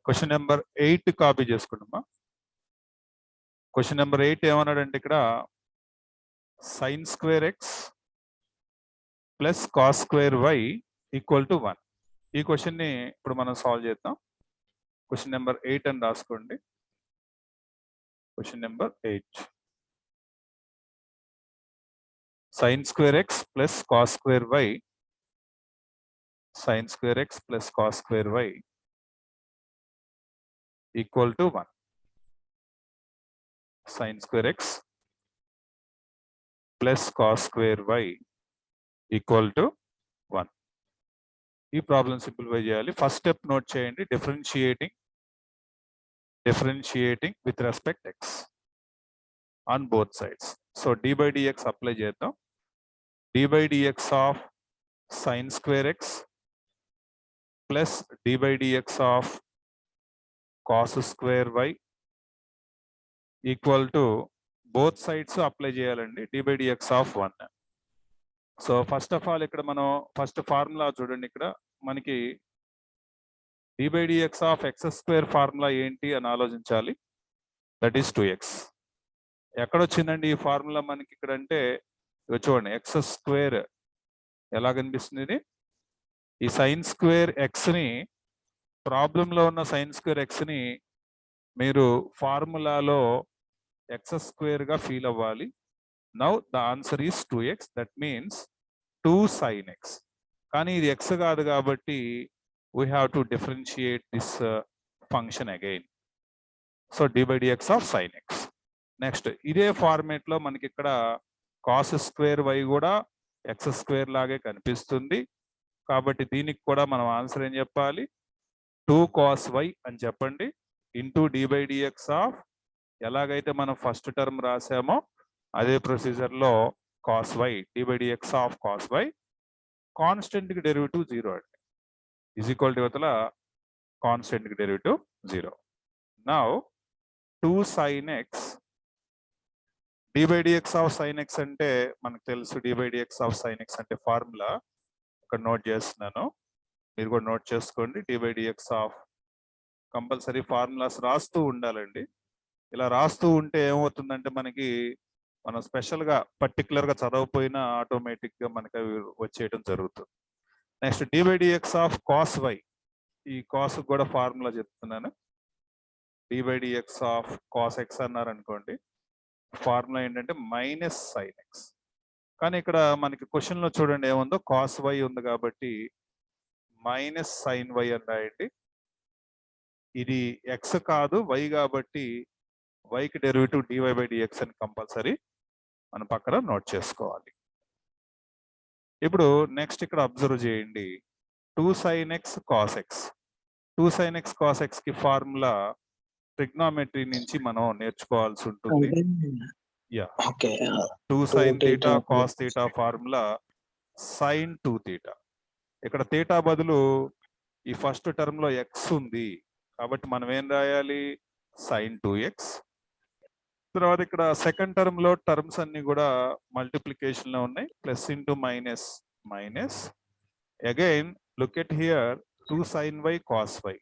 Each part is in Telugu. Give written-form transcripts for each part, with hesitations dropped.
క్వశ్చన్ నెంబర్ 8 కాపీ చేసుకుంటామా. క్వశ్చన్ నెంబర్ 8 ఏమన్నాడంటే ఇక్కడ sin square x plus cos square y equal to 1. ఈ క్వశ్చన్ ని ఇప్పుడు మనం సాల్వ్ చేద్దాం. క్వశ్చన్ నెంబర్ 8 అని రాసుకోండి. Question number 8 sin square x plus cos square y sin square x plus cos square y equal to 1. sin square x plus cos square y equal to 1. ఈ ప్రాబ్లం సింప్లిఫై చేయాలి. ఫస్ట్ స్టెప్ నోట్ చేయండి, differentiating with respect x on both sides. So d by dx apply చేద్దాం. d by dx of sin square x plus d by dx of cos square y equal to both sides apply చేయాలండి. d by dx of 1. So first of all ఇక్కడ మనం ఫస్ట్ ఫార్ములా చూడండి. ఇక్కడ మనకి d by dx of x square formula ఏంటి అని ఆలోచించాలి. That is 2x. ఎక్కడ వచ్చిందండి ఈ ఫార్ములా మనకి ఇక్కడ అంటే చూడండి, ఎక్స్ స్క్వేర్ ఎలా కనిపిస్తుంది. ఇది ఈ సైన్ స్క్వేర్ ఎక్స్ని, ప్రాబ్లంలో ఉన్న సైన్ స్క్వేర్ ఎక్స్ని మీరు ఫార్ములాలో ఎక్స్ స్క్వేర్గా ఫీల్ అవ్వాలి. Now the answer is 2x. That means 2 sin x. కానీ ఇది ఎక్స్ కాదు కాబట్టి we have to differentiate this function again. So d by dx of sin x. Next ఇదే ఫార్మేట్ లో మనకి ఇక్కడ కాస్ స్క్వేర్ వై కూడా ఎక్స్ స్క్వేర్ లాగే కనిపిస్తుంది. కాబట్టి దీనికి కూడా మనం ఆన్సర్ ఏం చెప్పాలి, 2 cos y అని చెప్పండి into d by dx of, ఎలాగైతే మనం ఫస్ట్ టర్మ్ రాసామో అదే ప్రొసీజర్ లో cos y, d by dx of cos y, constant కి డెరివేటివ్ 0 అండి, ఈజ్ ఈక్వల్ టు ఇవతల కాన్స్టెంట్ కి derivative 0. Now 2 sin x, d by dx of sin x అంటే మనకు తెలుసు, d by dx of sin x అంటే ఫార్ములా ఇక్కడ నోట్ చేస్తున్నాను, మీరు కూడా నోట్ చేసుకోండి. d by dx of, compulsory formulas రాస్తూ ఉండాలండి. ఇలా రాస్తూ ఉంటే ఏమవుతుందంటే మనకి మనం స్పెషల్గా పర్టికులర్గా చదవకపోయినా ఆటోమేటిక్గా మనకి అవి వచ్చేయడం జరుగుతుంది. Next d by dx of cos y, ఈ కాస్ కూడా ఫార్ములా చెప్తున్నాను. d by dx of cos x అన్నారు అనుకోండి, ఫార్ములా ఏంటంటే మైనస్ sin x. కానీ ఇక్కడ మనకి క్వశ్చన్ లో చూడండి ఏముందో, cos y ఉంది కాబట్టి మైనస్ sin y అని రాయండి. ఇది x కాదు y కాబట్టి y కి డెరివేటివ్ dy by dx అని కంపల్సరీ మన పక్కన నోట్ చేసుకోవాలి. ఇప్పుడు నెక్స్ట్ ఇక్కడ అబ్జర్వ్ చేయండి, 2 sin x cos x. 2 sin x cos x కి ఫార్ములా ట్రిగ్నోమెట్రీ నుంచి మనం నేర్చుకోవాల్సి ఉంటుంది. 2 sin theta cos theta formula sin 2 theta. ఇక్కడ theta బదులు ఈ ఫస్ట్ టర్మ్ లో x ఉంది కాబట్టి మనం ఏం రాయాలి, sin 2x. తర్వాత ఇక్కడ సెకండ్ టర్మ్ లో టర్మ్స్ అన్ని కూడా మల్టిప్లికేషన్ లో ఉన్నాయి, plus into minus minus. Again look at here 2 sin y cos y.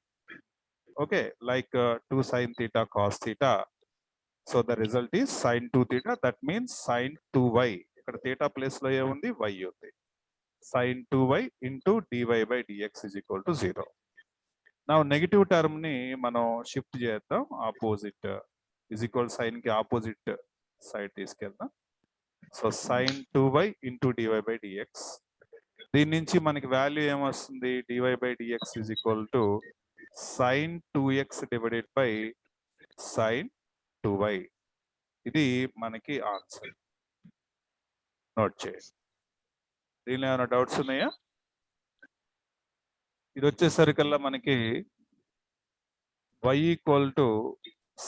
Okay, like 2 sin theta cos theta. So the result is sin 2 theta. That means sin 2y. ఇక్కడ theta ప్లేస్ లో ఏముంది, y ఉంది. sin 2y into dy by dx is equal to 0. Now negative term ని మనం షిఫ్ట్ చేద్దాం, ఆపోజిట్ is equal sin కి ఆపోజిట్ సైడ్ తీసుకెళ్దాం. So sin 2y into dy by dx. దీని నుంచి మనకి వాల్యూ ఏమొస్తుంది, dy by dx is equal to sin 2x divided by sin 2y. ఇది మనకి ఆన్సర్. నోట్ చేయండి. దీనిలో ఏమైనా డౌట్స్ ఉన్నాయా? ఇది వచ్చేసరికల్లా మనకి y equal to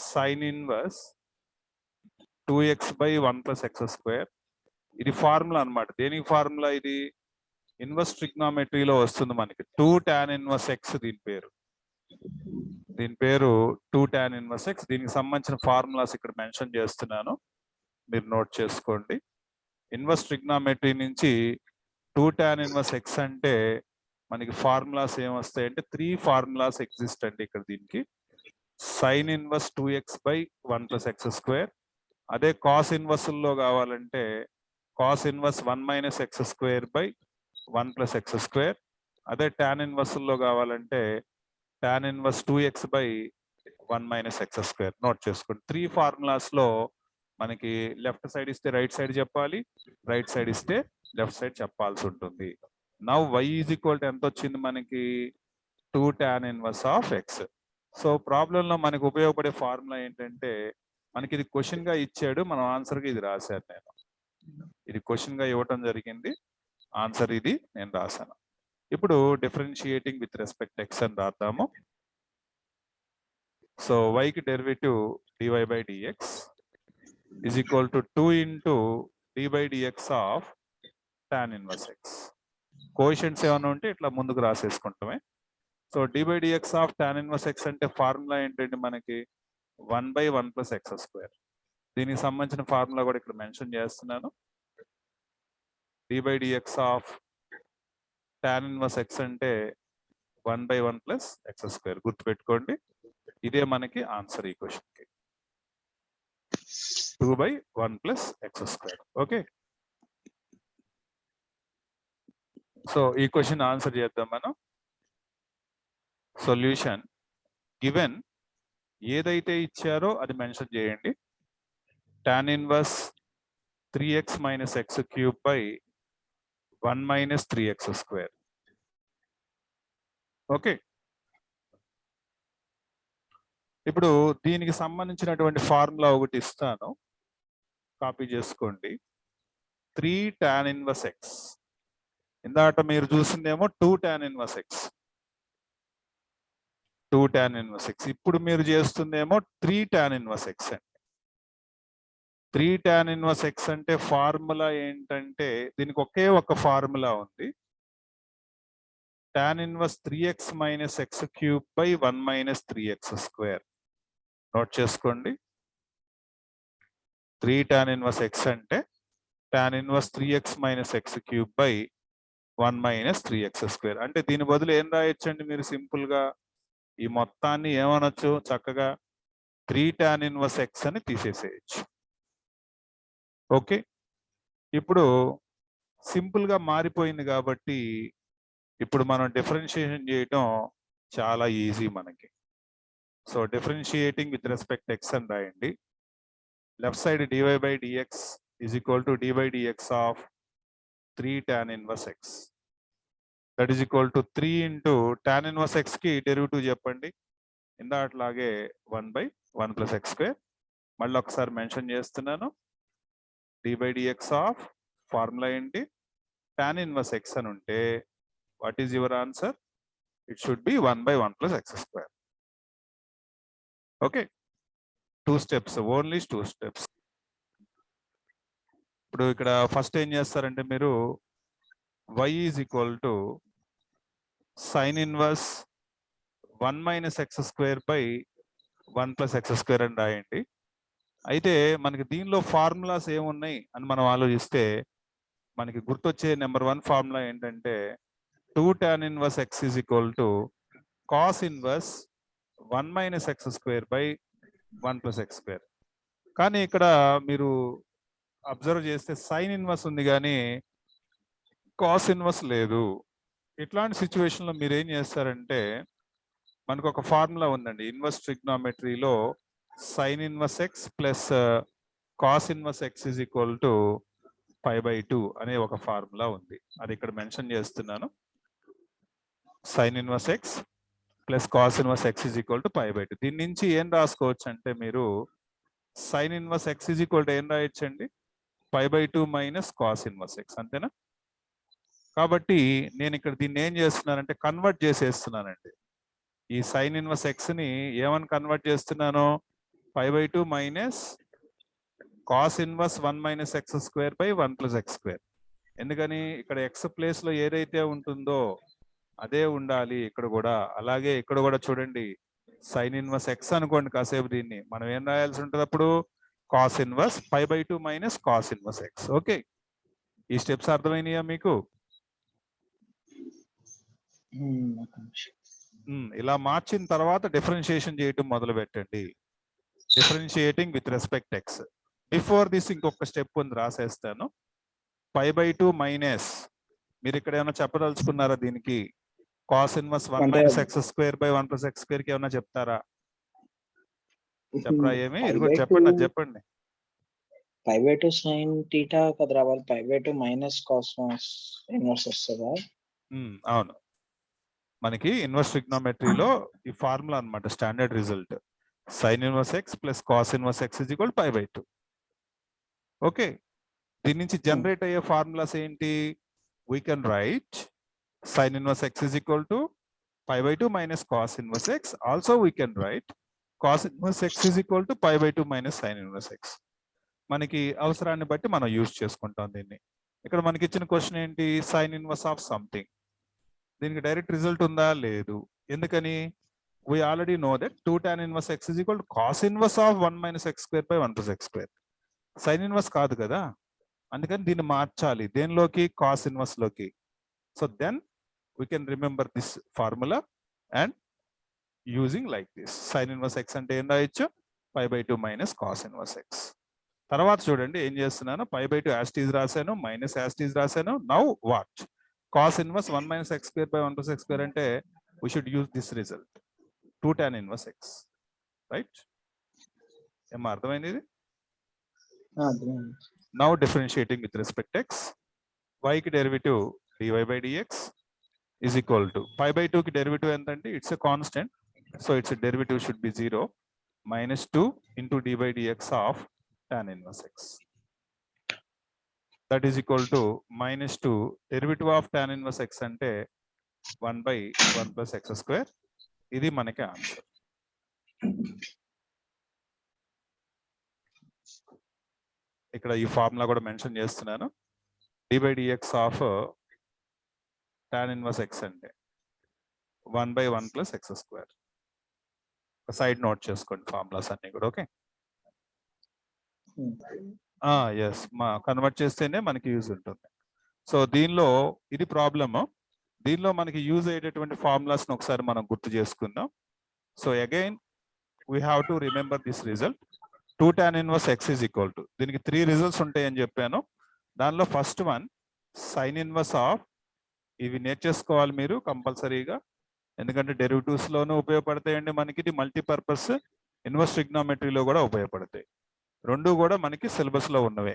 sin inverse 2x by 1 plus x square. ఇది ఫార్ములా అనమాట. దేనికి ఫార్ములా ఇది, ఇన్వర్స్ ట్రిగ్నోమెట్రీలో వస్తుంది మనకి 2 tan ఇన్వర్స్ x. దీని పేరు 2 tan ఇన్వర్స్ x. దీనికి సంబంధించిన ఫార్ములాస్ ఇక్కడ మెన్షన్ చేస్తున్నాను, మీరు నోట్ చేసుకోండి. ఇన్వర్స్ ట్రిగ్నోమెట్రీ నుంచి 2 tan ఇన్వర్స్ x అంటే మనకి ఫార్ములాస్ ఏమొస్తాయంటే 3 ఫార్ములాస్ ఎగ్జిస్ట్ అండి ఇక్కడ దీనికి. Sine inverse 2x by 1 plus x square. అదే కాస్ ఇన్వర్స్ లో కావాలంటే cos inverse 1 minus x square by 1 plus x square. అదే టాన్ ఇన్వర్స్ లో కావాలంటే tan inverse 2x by 1 minus x square. Note చేసుకోండి. 3 ఫార్ములాస్ లో మనకి లెఫ్ట్ సైడ్ ఇస్తే రైట్ సైడ్ చెప్పాలి, రైట్ సైడ్ ఇస్తే లెఫ్ట్ సైడ్ చెప్పాల్సి ఉంటుంది. Now y is equal to ఎంత వచ్చింది మనకి 2 tan inverse of x. So problem లో మనకి ఉపయోగపడే ఫార్ములా ఏంటంటే మనకి ఇది క్వశ్చన్ గా ఇచ్చాడు, మనం ఆన్సర్ గా ఇది రాశాను నేను. ఇది క్వశ్చన్ గా ఇవ్వటం జరిగింది, ఆన్సర్ ఇది నేను రాశాను. ఇప్పుడు డిఫరెన్షియేటింగ్ విత్ రెస్పెక్ట్ x అని రాద్దాము. సో y కి derivative dy by dx is equal to 2 into d by dx of tan inverse x. Coefficients ఏమైనా ఉంటే ఇట్లా ముందుకు రాసేసుకుంటామే. So d by dx of tan inverse x అంటే ఫార్ములా ఏంటంటే మనకి 1 by 1 plus x square. దీనికి సంబంధించిన ఫార్ములా కూడా ఇక్కడ మెన్షన్ చేస్తున్నాను. d by dx of tan inverse x అంటే 1 by 1 plus x square. గుర్తుపెట్టుకోండి, ఇదే మనకి ఆన్సర్ ఈ క్వశ్చన్ కి. 2 by 1 plus x square. Okay, so ఈ క్వశ్చన్ ఆన్సర్ చేద్దాం మనం. సొల్యూషన్ గివెన్ ఏదైతే ఇచ్చారో అది మెన్షన్ చేయండి. tan inverse 3x minus X cube by 1 minus 3x square. Okay, ఇప్పుడు దీనికి సంబంధించినటువంటి ఫార్ములా ఒకటి ఇస్తాను, కాపీ చేసుకోండి. 3 tan ఇన్వర్స్ x. ఇందాక మీరు చూసిందేమో 2 tan inverse x. 2 tan inverse x. ఇప్పుడు మీరు చేస్తుందేమో 3 tan ఇన్వర్స్ x అండి. 3 tan ఇన్వర్స్ x అంటే ఫార్ములా ఏంటంటే దీనికి ఒకే ఒక ఫార్ములా ఉంది. tan inverse 3x minus X cube by 1 minus 3x square. Note చేసుకోండి. 3 tan ఇన్వర్స్ x అంటే tan inverse 3x minus X cube by 1 minus 3x square. అంటే దీని బదులు ఏం రాయొచ్చండి మీరు సింపుల్ గా ఈ మొత్తాన్ని ఏమనొచ్చు, చక్కగా 3 tan ఇన్వర్స్ x అని తీసేసేయచ్చు. ఓకే, ఇప్పుడు సింపుల్ గా మారిపోయింది కాబట్టి ఇప్పుడు మనం డిఫరెన్షియేషన్ చేయటం చాలా ఈజీ మనకి. So differentiating with respect x అని రాయండి. Left side dy by dx is equal to d by dx of 3 tan inverse x. That is equal to 3 into tan inverse x కి డెరివేటివ్ చెప్పండి. ఇందాట్లాగే 1 by 1 plus x square. మళ్ళీ ఒకసారి మెన్షన్ చేస్తున్నాను. d by dx of formula ఏంటి, tan ఇన్వర్స్ x అని ఉంటే what is your answer? It should be 1 by 1 plus x square. Okay, 2 steps, only 2 steps. ఇప్పుడు ఇక్కడ ఫస్ట్ ఏం చేస్తారంటే మీరు y is equal to sine inverse 1 minus x square by 1 plus x square అని రాయండి. అయితే మనకి దీనిలో ఫార్ములాస్ ఏమున్నాయి అని మనం ఆలోచిస్తే మనకి గుర్తొచ్చే నెంబర్ 1 ఫార్ములా ఏంటంటే 2 tan inverse x is equal to cos inverse 1 minus x square by 1 plus x square. కానీ ఇక్కడ మీరు అబ్జర్వ్ చేస్తే సైన్ ఇన్వర్స్ ఉంది కానీ కాస్ ఇన్వర్స్ లేదు. ఇట్లాంటి సిచ్యువేషన్ లో మీరు ఏం చేస్తారంటే మనకు ఒక ఫార్ములా ఉందండి ఇన్వర్స్ ట్రిగ్నోమెట్రీలో, sine inverse x plus cos inverse x is equal to π/2 అనే ఒక ఫార్ములా ఉంది. అది ఇక్కడ మెన్షన్ చేస్తున్నాను. Sine inverse x plus cos inverse x is equal to π/2. దీని నుంచి ఏం రాసుకోవచ్చు అంటే మీరు sine inverse x is equal to ఏం రాయొచ్చండి, π/2 మైనస్ కాస్ ఇన్వర్స్ ఎక్స్, అంతేనా? కాబట్టి నేను ఇక్కడ దీన్ని ఏం చేస్తున్నానంటే కన్వర్ట్ చేసేస్తున్నానండి. ఈ సైన్ ఇన్వర్స్ ఎక్స్ ని ఏమని కన్వర్ట్ చేస్తున్నాను, π/2 minus cos inverse 1 minus x square by 1 plus x square. ఎందుకని ఇక్కడ ఎక్స్ ప్లేస్ లో ఏదైతే ఉంటుందో అదే ఉండాలి ఇక్కడ కూడా. అలాగే ఇక్కడ కూడా చూడండి, సైన్ ఇన్వర్స్ ఎక్స్ అనుకోండి కాసేపు, దీన్ని మనం ఏం రాయాల్సి ఉంటుంది అప్పుడు, cos inverse π/2 minus cos inverse x. Okay, ఈ స్టెప్స్ అర్థమైనాయా మీకు? ఇలా మార్చిన తర్వాత డిఫరెన్షియేషన్ చేయటం మొదలు పెట్టండి. Differentiating with respect x. Before this ఇంకొక స్టెప్ ఉంది, రాసేస్తాను. π/2 మైనస్, మీరు ఇక్కడ ఏమైనా చెప్పదలుచుకున్నారా దీనికి? Cos inverse 1 minus x square by 1 plus x square కి ఏమైనా చెప్తారా? చెప్పరా ఏమి? ఇది కూడా చెప్పండి, అది చెప్పండి. π/2 sin θ కదా రావాలి. π/2 మైనస్ కాస్ ఇన్వర్స్ వస్తుందా? అవును, మనకి ఇన్వర్స్ ట్రిగ్నోమెట్రీలో ఈ ఫార్ములా అన్నమాట, standard result. sin inverse x plus cos inverse x is equal π/2. Okay, దీని నుంచి జనరేట్ అయ్యే ఫార్ములాస్ ఏంటి? We can write sin inverse x is equal to π/2 minus cos inverse x. Also we can write cos inverse x is equal to π/2 minus sin inverse x. మనకి అవసరాన్ని బట్టి మనం యూజ్ చేసుకుంటాం దీన్ని. ఇక్కడ మనకి ఇచ్చిన క్వశ్చన్ ఏంటి? sin inverse of something. దీనికి డైరెక్ట్ రిజల్ట్ ఉందా? లేదు. ఎందుకని? we already know that 2 tan inverse x is equal to cos inverse of 1 minus x square by 1 plus x square. sin inverse కాదు కదా, అందుకని దీన్ని మార్చాలి దేనిలోకి? cos inverse లోకి. So then we can remember this formula and using like this. Sin inverse x అంటే ఏం రాయొచ్చు? π/2 minus cos inverse x. తర్వాత చూడండి ఏం చేస్తున్నాను, π/2 as it is రాశాను, మైనస్ as it is రాశాను. Now what? cos inverse 1 minus x square by 1 plus x square అంటే we should use this result, 2 tan inverse x, right? ఏమో అర్థమైంది ఇది? Now differentiating with respect to x, y కి derivative dy by dx is equal to π/2 కి డెరివేటివ్ ఎంత అంటే it's a constant, so it's derivative should be 0 minus 2 into d by dx of tan inverse x. That is equal to minus 2 derivative of tan inverse x అంటే 1 by 1 plus x square. ఇది మనకి ఆన్సర్. ఇక్కడ ఈ ఫార్ములా కూడా మెన్షన్ చేస్తున్నాను. d by dx of tan inverse x అంటే 1 by 1 plus x square. Side note చేసుకోండి ఫార్ములాస్ అన్ని కూడా. ఓకే, ఎస్, కన్వర్ట్ చేస్తేనే మనకి యూజ్ ఉంటుంది. సో దీనిలో ఇది ప్రాబ్లమ్. దీనిలో మనకి యూజ్ అయ్యేటటువంటి ఫార్ములాస్ ఒకసారి మనం గుర్తు చేసుకుందాం. So again we have to remember this result. 2 tan inverse x is equal to, దీనికి 3 రిజల్ట్స్ ఉంటాయని చెప్పాను. దానిలో first one sin inverse of, ఇవి నేర్చేసుకోవాలి మీరు కంపల్సరీగా, ఎందుకంటే డెరివేటివ్స్ లోనూ ఉపయోగపడతాయండి మనకి. ఇది మల్టీపర్పస్ ఇన్వర్స్ ట్రిగ్నోమెట్రీలో కూడా ఉపయోగపడతాయి. రెండు కూడా మనకి సిలబస్ లో ఉన్నవే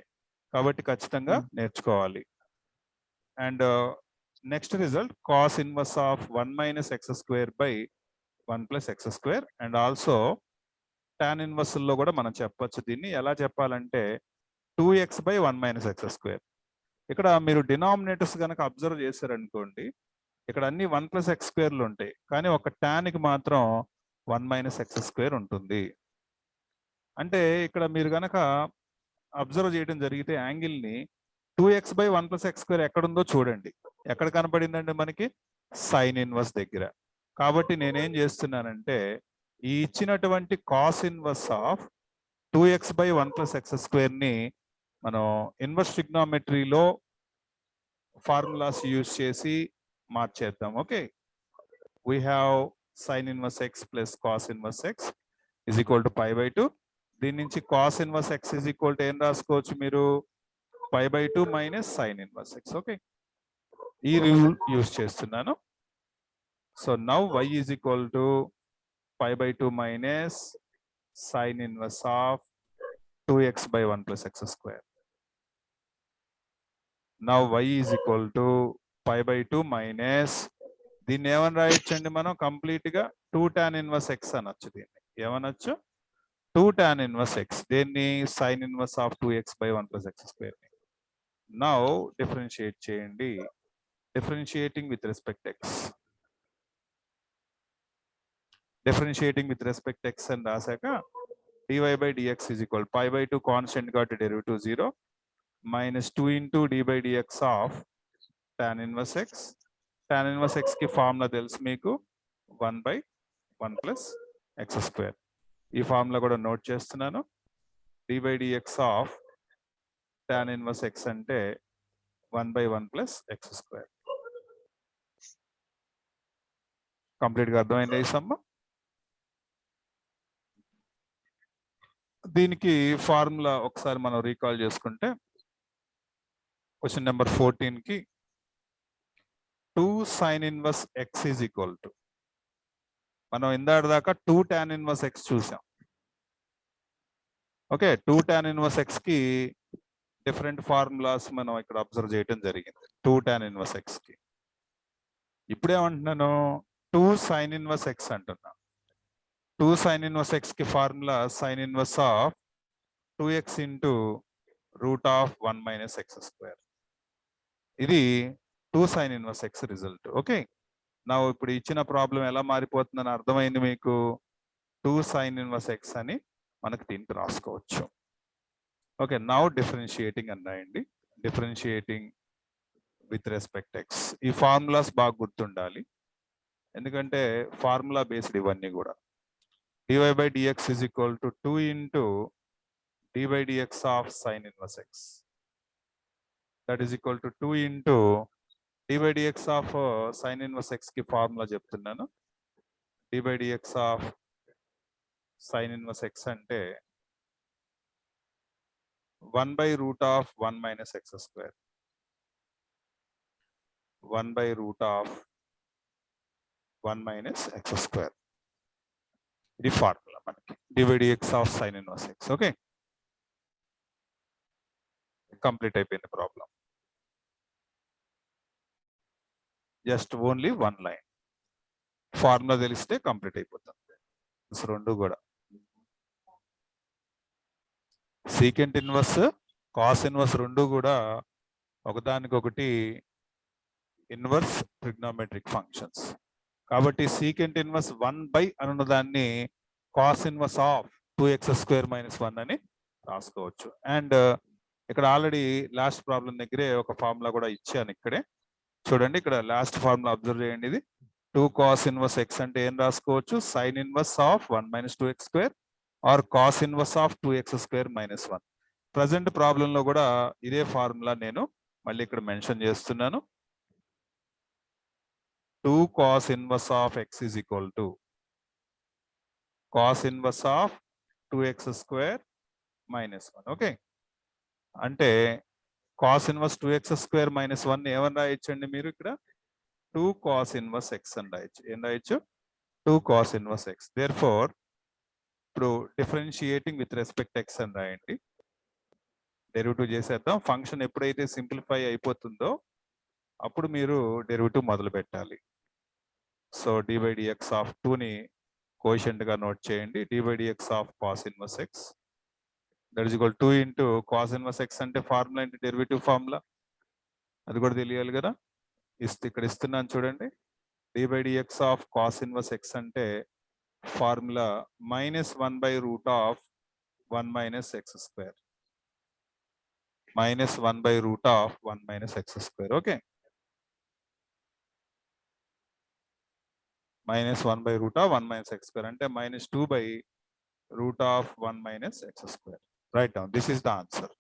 కాబట్టి ఖచ్చితంగా నేర్చుకోవాలి. And next result cos inverse of 1 minus x square by 1 plus x square. And also tan inverse లో కూడా మనం చెప్పొచ్చు. దీన్ని ఎలా చెప్పాలంటే 2x by 1 minus x square. ఇక్కడ మీరు డినామినేటర్స్ కనుక అబ్జర్వ్ చేశారనుకోండి, ఇక్కడ అన్ని 1 ప్లస్ ఎక్స్ స్క్వేర్లు ఉంటాయి, కానీ ఒక tan కి మాత్రం 1 మైనస్ ఎక్స్ స్క్వేర్ ఉంటుంది. అంటే ఇక్కడ మీరు కనుక అబ్జర్వ్ చేయడం జరిగితే యాంగిల్ ని 2x by 1 plus x square ఎక్కడుందో చూడండి. ఎక్కడ కనపడిందంటే మనకి సైన్ ఇన్వర్స్ దగ్గర. కాబట్టి నేనేం చేస్తున్నానంటే ఈ ఇచ్చినటువంటి cos inverse of 2x by 1 plus x square ని మనం ఇన్వర్స్ ట్రిగ్నోమెట్రీలో ఫార్ములాస్ యూజ్ చేసి మార్చేద్దాం. Okay, we have sine inverse x plus cos inverse x is equal to π/2. దీని నుంచి cos inverse x is equal to ఏం రాసుకోవచ్చు మీరు? π/2 minus sine inverse x. Okay, ఈ రూల్ యూజ్ చేస్తున్నాను. So now y is equal to π/2 minus sine inverse of 2x by 1 plus x square. Now y is equal to π/2 minus, దీన్ని ఏమని రాయొచ్చండి మనం కంప్లీట్ గా? 2 tan ఇన్వర్స్ x అనొచ్చు. దీన్ని ఏమనొచ్చు? 2 tan ఇన్వర్స్ x. దీన్ని sine inverse of 2x by 1 plus x square. Now differentiate చేయండి, differentiating with respect x. Differentiating with respect x అని రాశాక dy by dx is equal π/2 constant కాబట్టి derivative 0 minus 2 into d by dx of tan inverse x. tan inverse x కి ఫార్ములా తెలుసు మీకు, 1 by 1 plus x square. ఈ ఫార్ములా కూడా నోట్ చేస్తున్నాను. d by dx of tan inverse x అంటే 1 by 1 plus x square. Complete గా అర్థమైంది ఈ సమ్. దీనికి ఫార్ములా ఒకసారి మనం రీకాల్ చేసుకుంటే క్వశ్చన్ నెంబర్ 14 కి 2 sin inverse x is equal to, మనం ఇందాక దాకా 2 tan inverse x చూసాం. ఓకే, 2 tan inverse x కి డిఫరెంట్ ఫార్ములాస్ మనం ఇక్కడ అబ్జర్వ్ చేయడం జరిగింది 2 tan inverse x కి. ఇప్పుడేమంటున్నాను 2 sin inverse x అంటున్నా. 2 sin inverse x కి formula sin inverse of 2x into root of 1 minus x square. ఇది 2 sin inverse x result. Okay, నా ఇప్పుడు ఇచ్చిన ప్రాబ్లం ఎలా మారిపోతుందని అర్థమైంది మీకు. 2 sin inverse x అని మనకు దీనికి రాసుకోవచ్చు. ఓకే, నౌ డిఫరెన్షియేటింగ్ అని రాయండి. Differentiating with respect X. ఈ ఫార్ములాస్ బాగా గుర్తుండాలి, ఎందుకంటే ఫార్ములా బేస్డ్ ఇవన్నీ కూడా. dy by dx is equal to 2 into d by dx of sin inverse x. That is equal to 2 into d by dx of sin inverse x కి ఫార్ములా చెప్తున్నాను. d by dx of sin inverse x అంటే 1 by root of 1 minus x square. 1 by root of 1 minus x square. ఇది ఫార్ములా మనకి d by dx of sin inverse x. ఓకే, కంప్లీట్ అయిపోయింది problem. Just only 1 line formula తెలిస్తే కంప్లీట్ అయిపోతుంది. రెండు కూడా సీకెంట్ ఇన్వర్స్, కాస్ ఇన్వర్స్ రెండు కూడా ఒకదానికొకటి ఇన్వర్స్ ట్రిగ్నోమెట్రిక్ ఫంక్షన్స్. కాబట్టి సీకెంట్ ఇన్వర్స్ 1 బై అనున్న దాన్ని cos inverse of 2x square minus 1 అని రాసుకోవచ్చు. అండ్ ఇక్కడ ఆల్రెడీ లాస్ట్ ప్రాబ్లం దగ్గరే ఒక ఫార్ములా కూడా ఇచ్చాను. ఇక్కడే చూడండి, ఇక్కడ లాస్ట్ ఫార్ములా అబ్జర్వ్ చేయండి. ఇది 2 cos ఇన్వర్స్ x అంటే ఏం రాసుకోవచ్చు, sine inverse of 1 minus 2x square or cos inverse of 2x square minus 1. Present problem లో కూడా ఇదే ఫార్ములా నేను మళ్ళీ ఇక్కడ మెన్షన్ చేస్తున్నాను. 2 cos inverse of x is equal to cos inverse of 2x square minus 1. Okay, అంటే cos inverse 2x square minus 1 ఏమని రాయొచ్చండి మీరు ఇక్కడ 2 cos ఇన్వర్స్ x అని రాయొచ్చు. ఏం రాయొచ్చు, 2 cos inverse x. Therefore ఇప్పుడు డిఫరెన్షియేటింగ్ విత్ రెస్పెక్ట్ x అని రాయండి. డెరివేటివ్ చేసేద్దాం. ఫంక్షన్ ఎప్పుడైతే సింప్లిఫై అయిపోతుందో అప్పుడు మీరు డెరివేటివ్ మొదలు పెట్టాలి. So d by dx of 2ని కోషెంట్ గా నోట్ చేయండి. d by dx of cos inverse x that is equal 2 into cos inverse x అంటే ఫార్ములా ఏంటి, డెరివేటివ్ ఫార్ములా, అది కూడా తెలియాలి కదా. ఇక్కడ ఇస్తున్నాను చూడండి. d by dx of cos inverse x అంటే formula -1 by root of 1 minus x square. -1 by root of 1 minus x square. Okay, -1 by root of 1 minus x square అంటే -2 by root of 1 minus x square. Right down, this is the answer.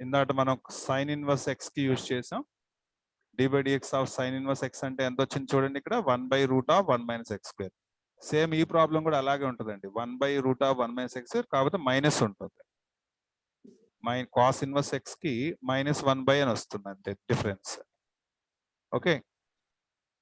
ఇందాక మనం సైన్ ఇన్వర్స్ x కి యూజ్ చేసాం. d by dx of sine inverse x అంటే ఎంత వచ్చింది చూడండి, ఇక్కడ 1 by root of 1 minus x square. Same ఈ ప్రాబ్లం కూడా అలాగే ఉంటుందండి, 1 by root of 1 minus x square, కాకపోతే మైనస్ ఉంటుంది. కాస్ ఇన్వర్స్ x కి -1 బై అని వస్తుంది అంతే డిఫరెన్స్. ఓకే,